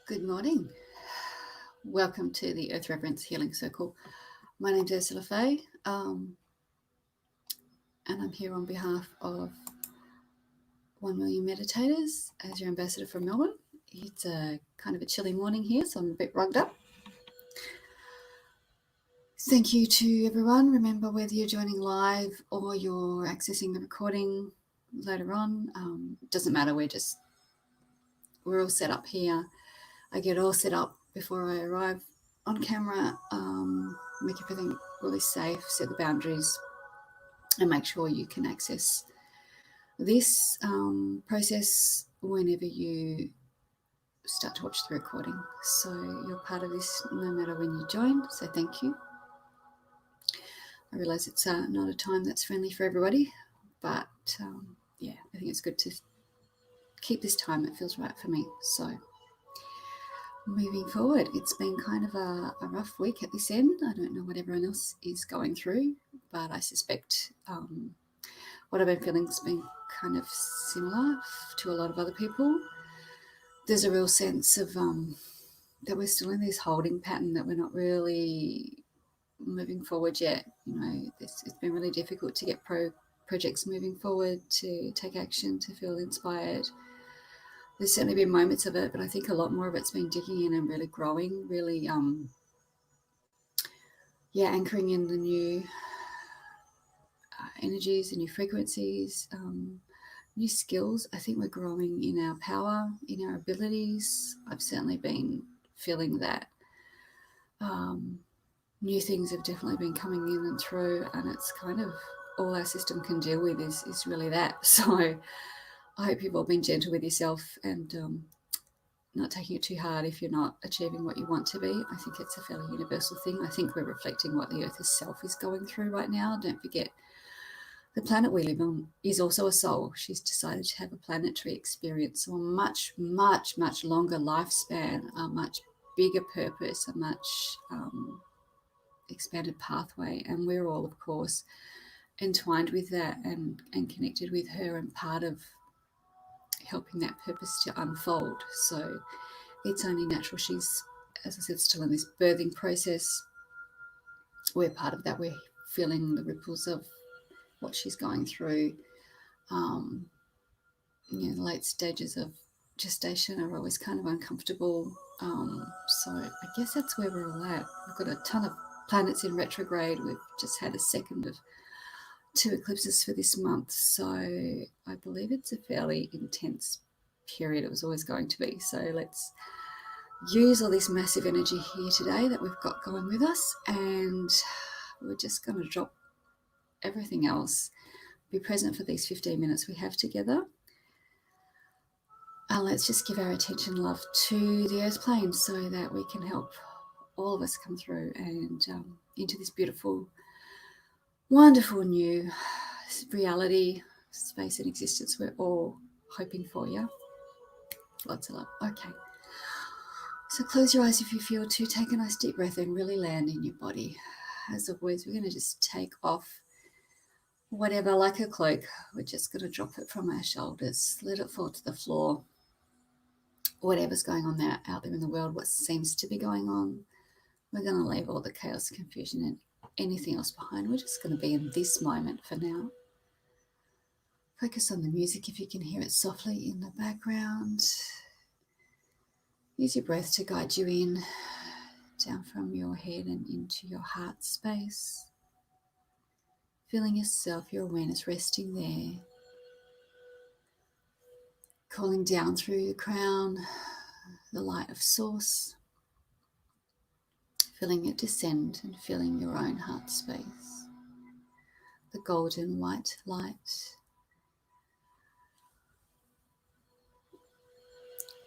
Good morning. Welcome to the Earth Reverence Healing Circle. My name's Ursula Faye, and I'm here on behalf of 1 Million Meditators as your ambassador from Melbourne. It's a kind of a chilly morning here, so I'm a bit rugged up. Thank you to everyone. Remember, whether you're joining live or you're accessing the recording later on, it doesn't matter. We're all set up here. I get all set up before I arrive on camera, make everything really safe, set the boundaries, and make sure you can access this process whenever you start to watch the recording. So you're part of this no matter when you join, so thank you. I realise it's not a time that's friendly for everybody, but yeah, I think it's good to keep this time. It feels right for me. So moving forward, it's been kind of a rough week at this end. I don't know what everyone else is going through, but I suspect what I've been feeling has been kind of similar to a lot of other people. There's a real sense of that we're still in this holding pattern, that we're not really moving forward yet. You know, it's been really difficult to get projects moving forward, to take action, to feel inspired. There's certainly been moments of it, but I think a lot more of it's been digging in and really growing, really, anchoring in the new energies, the new frequencies, new skills. I think we're growing in our power, in our abilities. I've certainly been feeling that. New things have definitely been coming in and through, and it's kind of all our system can deal with is really that. So I hope you've all been gentle with yourself and not taking it too hard if you're not achieving what you want to be. I think it's a fairly universal thing. I think we're reflecting what the Earth itself is going through right now. Don't forget, the planet we live on is also a soul. She's decided to have a planetary experience, so a much, much, much longer lifespan, a much bigger purpose, a much expanded pathway. And we're all, of course, entwined with that and connected with her and part of helping that purpose to unfold. So it's only natural. She's, as I said, still in this birthing process. We're part of that. We're feeling the ripples of what she's going through. The late stages of gestation are always kind of uncomfortable. So I guess that's where we're all at. We've got a ton of planets in retrograde. We've just had a second of 2 eclipses for this month. So I believe it's a fairly intense period. It was always going to be. So let's use all this massive energy here today that we've got going with us, and we're just going to drop everything else, be present for these 15 minutes we have together, and let's just give our attention, love, to the earth plane so that we can help all of us come through and into this beautiful, wonderful new reality, space and existence we're all hoping for. Yeah, lots of love. Okay, so close your eyes if you feel to. Take a nice deep breath and really land in your body. As always, we're going to just take off whatever, like a cloak. We're just going to drop it from our shoulders, let it fall to the floor. Whatever's going on there out there in the world, what seems to be going on, we're going to leave all the chaos, confusion and anything else behind. We're just going to be in this moment for now. Focus on the music if you can hear it softly in the background. Use your breath to guide you in, down from your head and into your heart space. Feeling yourself, your awareness resting there. Calling down through your crown, the light of source. Feeling it descend and filling your own heart space. The golden white light.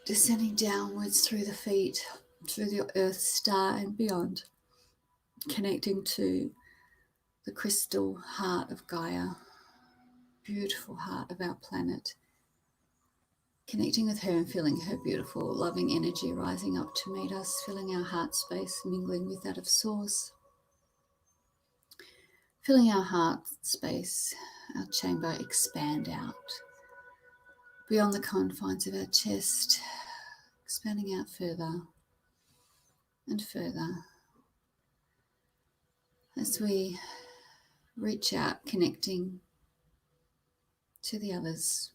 Descending downwards through the feet, through the earth star and beyond. Connecting to the crystal heart of Gaia. Beautiful heart of our planet. Connecting with her and feeling her beautiful, loving energy rising up to meet us, filling our heart space, mingling with that of source. Filling our heart space, our chamber expand out. Beyond the confines of our chest, expanding out further and further as we reach out, connecting to the others,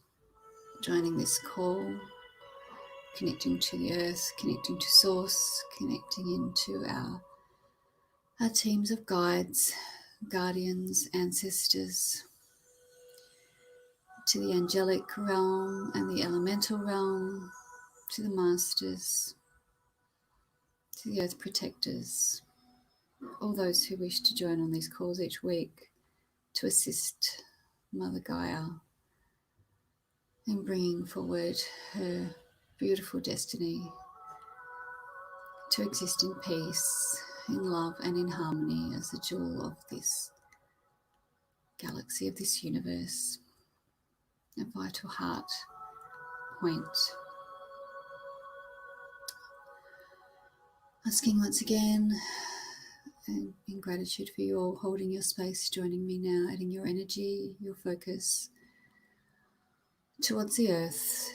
joining this call, connecting to the earth, connecting to source, connecting into our teams of guides, guardians, ancestors, to the angelic realm and the elemental realm, to the masters, to the earth protectors, all those who wish to join on these calls each week to assist Mother Gaia in bringing forward her beautiful destiny to exist in peace, in love and in harmony as the jewel of this galaxy, of this universe, a vital heart point. Asking once again, and in gratitude for you all holding your space, joining me now, adding your energy, your focus towards the earth,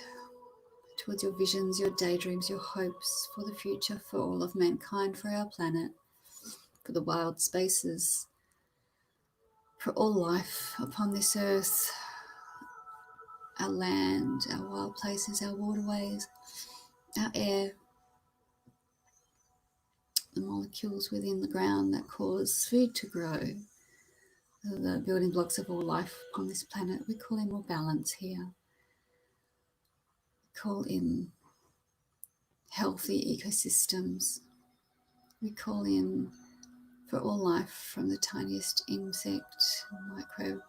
towards your visions, your daydreams, your hopes for the future, for all of mankind, for our planet, for the wild spaces, for all life upon this earth, our land, our wild places, our waterways, our air, the molecules within the ground that cause food to grow, the building blocks of all life on this planet. We call in more balance here. We call in healthy ecosystems. We call in for all life, from the tiniest insect, microbe,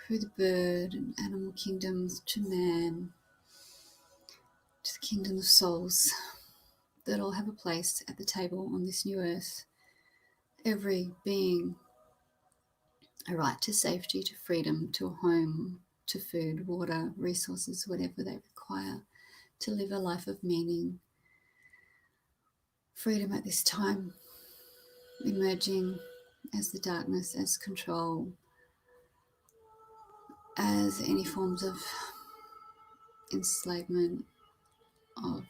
through the bird and animal kingdoms, to man, to the kingdom of souls, that all have a place at the table on this new earth. Every being a right to safety, to freedom, to a home, to food, water, resources, whatever they require to live a life of meaning. Freedom at this time emerging as the darkness, as control, as any forms of enslavement, of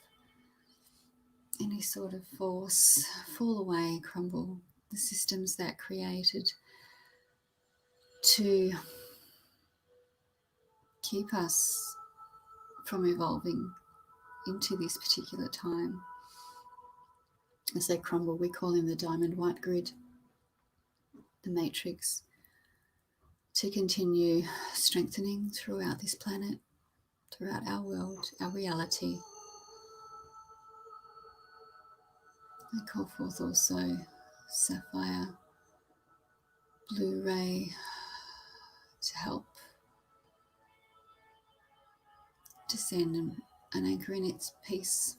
any sort of force, fall away, crumble. The systems that created to keep us from evolving into this particular time, as they crumble, we call in the diamond white grid, the matrix, to continue strengthening throughout this planet, throughout our world, our reality. I call forth also sapphire, blue ray, to help descend and anchor in its peace,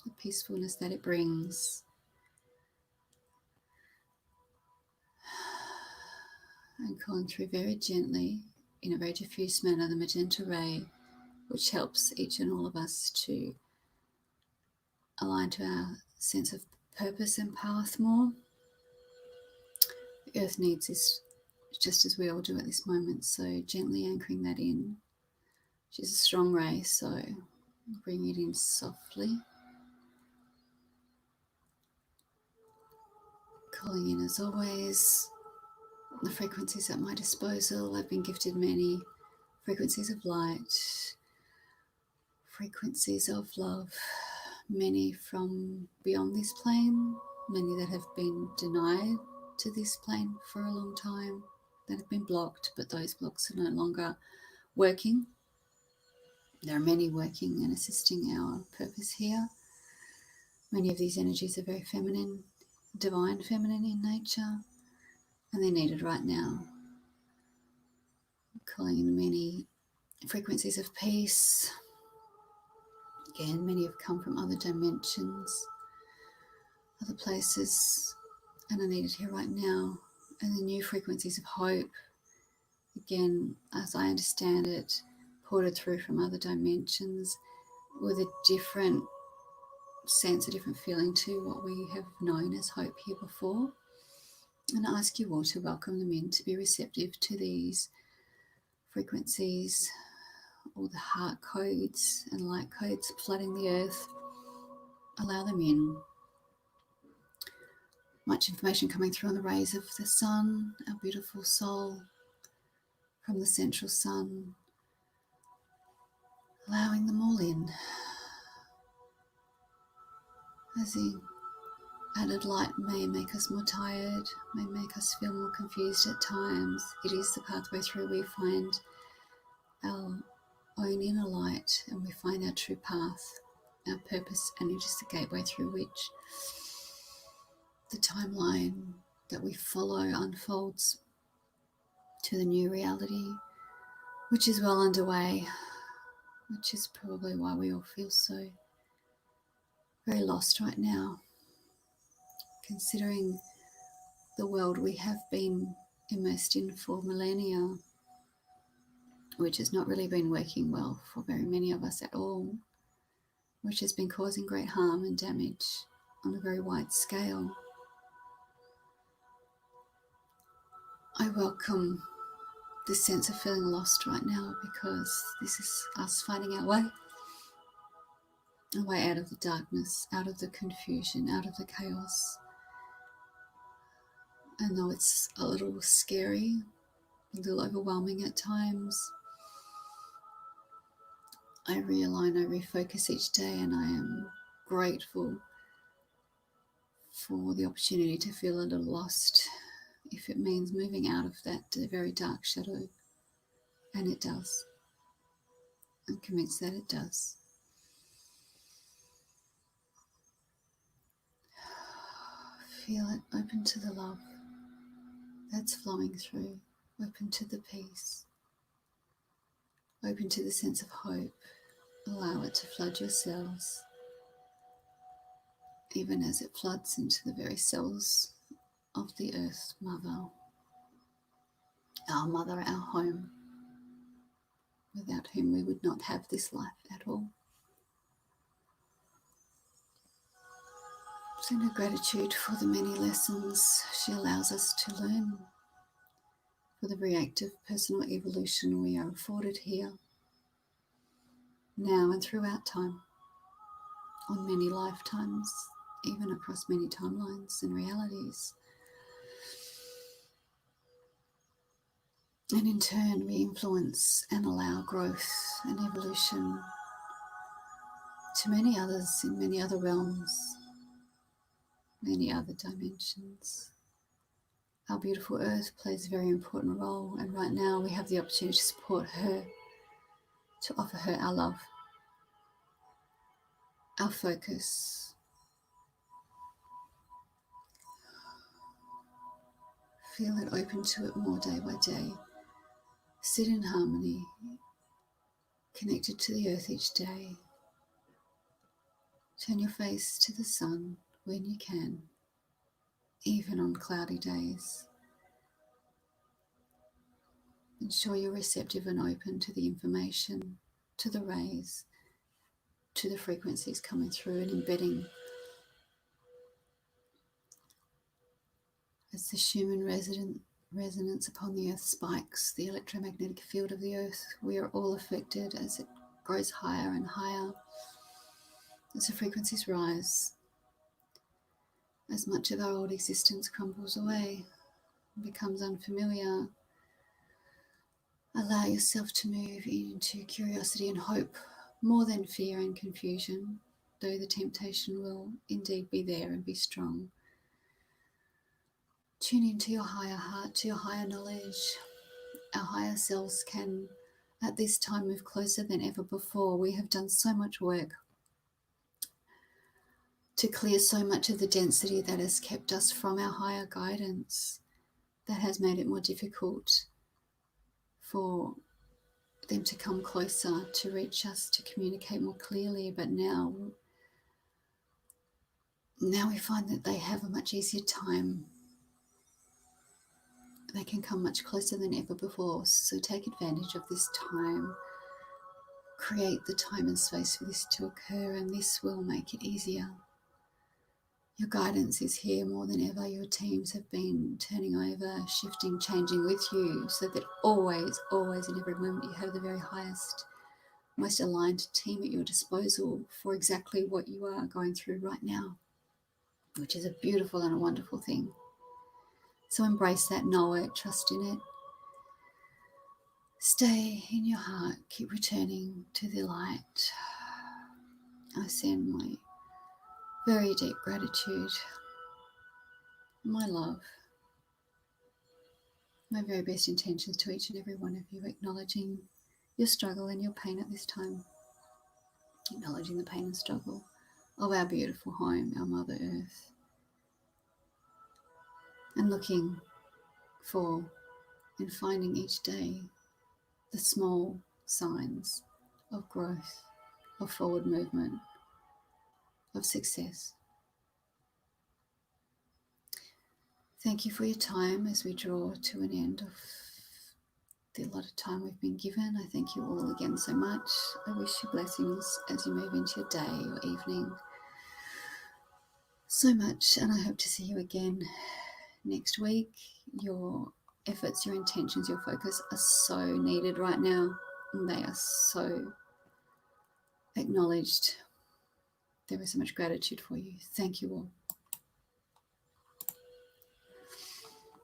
the peacefulness that it brings. And calling through very gently, in a very diffuse manner, the magenta ray, which helps each and all of us to align to our sense of purpose and path more. The earth needs this just as we all do at this moment, so gently anchoring that in. She's a strong ray, so bring it in softly. Calling in, as always, the frequencies at my disposal. I've been gifted many frequencies of light, frequencies of love, many from beyond this plane, many that have been denied to this plane for a long time, that have been blocked, but those blocks are no longer working. There are many working and assisting our purpose here. Many of these energies are very feminine, divine feminine in nature, and they're needed right now. Calling in many frequencies of peace. Again, many have come from other dimensions, other places, and are needed here right now. And the new frequencies of hope, again, as I understand it, ported through from other dimensions with a different sense, a different feeling to what we have known as hope here before. And I ask you all to welcome them in, to be receptive to these frequencies all the heart codes and light codes flooding the earth. Allow them in. Much information coming through on the rays of the sun, our beautiful soul from the central sun. Allowing them all in. As the added light may make us more tired, may make us feel more confused at times, it is the pathway through we find our own inner light and we find our true path, our purpose, and it is the gateway through which the timeline that we follow unfolds to the new reality, which is well underway, which is probably why we all feel so very lost right now, considering the world we have been immersed in for millennia, which has not really been working well for very many of us at all, which has been causing great harm and damage on a very wide scale. I welcome this sense of feeling lost right now, because this is us finding our way out of the darkness, out of the confusion, out of the chaos. And though it's a little scary, a little overwhelming at times, I realign, I refocus each day, and I am grateful for the opportunity to feel a little lost, if it means moving out of that very dark shadow. And it does. I'm convinced that it does. Feel it, open to the love that's flowing through, open to the peace, open to the sense of hope. Allow it to flood your cells, even as it floods into the very cells of the earth mother, our home, without whom we would not have this life at all. Send her gratitude for the many lessons she allows us to learn, for the very active personal evolution we are afforded here, now and throughout time, on many lifetimes, even across many timelines and realities. And in turn, we influence and allow growth and evolution to many others in many other realms, many other dimensions. Our beautiful earth plays a very important role, and right now we have the opportunity to support her, to offer her our love, our focus. Feel it, open to it more day by day. Sit in harmony, connected to the earth each day. Turn your face to the sun when you can, even on cloudy days. Ensure you're receptive and open to the information, to the rays, to the frequencies coming through and embedding. As the Schumann resonance upon the earth spikes the electromagnetic field of the earth, we are all affected as it grows higher and higher, as the frequencies rise, as much of our old existence crumbles away and becomes unfamiliar. Allow yourself to move into curiosity and hope more than fear and confusion, though the temptation will indeed be there and be strong. Tune into your higher heart, to your higher knowledge. Our higher selves can, at this time, move closer than ever before. We have done so much work to clear so much of the density that has kept us from our higher guidance, that has made it more difficult for them to come closer, to reach us, to communicate more clearly. But now we find that they have a much easier time. They can come much closer than ever before. So take advantage of this time. Create the time and space for this to occur, and this will make it easier. Your guidance is here more than ever. Your teams have been turning over, shifting, changing with you, so that always, always in every moment you have the very highest most aligned team at your disposal for exactly what you are going through right now, which is a beautiful and a wonderful thing. So embrace that, know it, trust in it. Stay in your heart, keep returning to the light. I send my very deep gratitude, my love, my very best intentions to each and every one of you, acknowledging your struggle and your pain at this time, acknowledging the pain and struggle of our beautiful home, our Mother Earth, and looking for and finding each day the small signs of growth, of forward movement, of success. Thank you for your time as we draw to an end of the allotted time we've been given. I thank you all again so much. I wish you blessings as you move into your day or evening so much, and I hope to see you again next week. Your efforts, your intentions, your focus are so needed right now, and they are so acknowledged. There is so much gratitude for you. Thank you all.